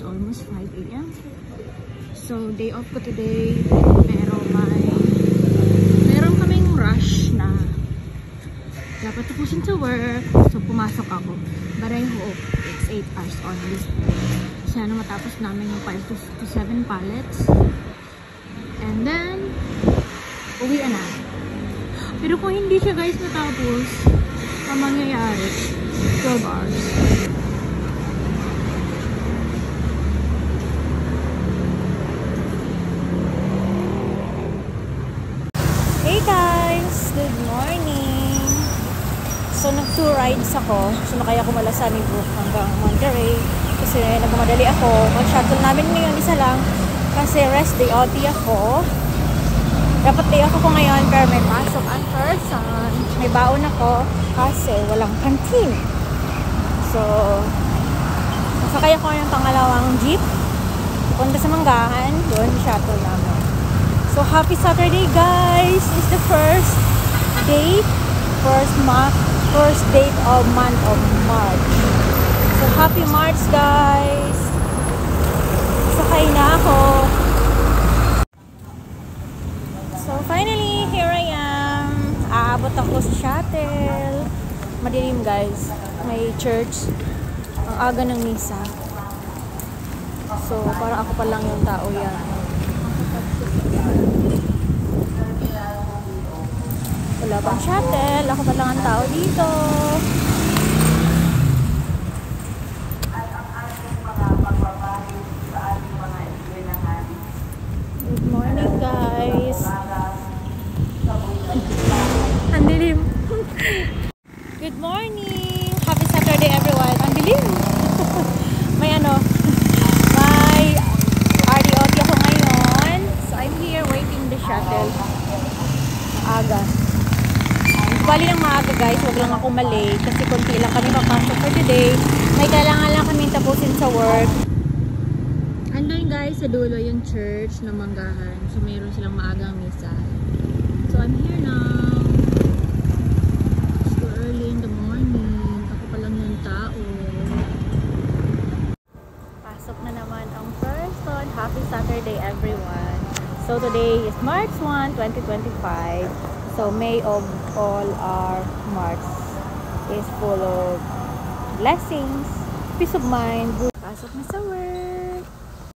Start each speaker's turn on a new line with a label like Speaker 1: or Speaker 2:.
Speaker 1: It's almost 5 a.m. So, day off ko today. Pero meron kaming rush na dapat tapusin sa work. So, pumasok ako. But I hope it's 8 hours only. Sana matapos namin yung 5 to 7 pallets. And then, uwi na. Pero kung hindi siya guys matapos, ang mangyayari, 12 hours. Hey guys! Good morning! So, nag-2 rides ako. Sumakay ako mula Sunnybrook hanggang Monterey. Kasi nagmamadali ako. Mag-shuttle namin ngayon isa lang. Kasi rest day OT ako. Dapat day off ako ngayon pero may pasok ang person. May baon ako kasi walang canteen. So, nasakay ako yung pangalawang jeep. Punta sa Manggahan. Doon, shuttle namin. So, happy Saturday guys! It's the first day, first date of month of March. So, happy March guys! Sakay na ako. So, finally, here I am. Aabot ako sa shuttle. Madilim guys. May church. Ang aga ng misa. So, parang ako pa lang yung tao yan. Wala pang shuttle. Ako pa lang ang tao dito. Good morning guys. Ang dilim. Good morning. Happy Saturday everyone. Ang dilim. May RDOT ako ngayon. So I'm here waiting the shuttle. Aga. Bali lang maaga guys, wag lang ako malate kasi konti lang kami papasok for today. May kailangan lang kami tapusin sa work. Andun guys sa dulo yung church na Manggahan. So mayroon silang maagang misa. So I'm here now. It's too early in the morning. Ako pa lang yung tao. Pasok na naman ang person. Happy Saturday everyone. So today is March 1, 2025. So May of all our March is full of blessings, peace of mind. Pasok na sa work.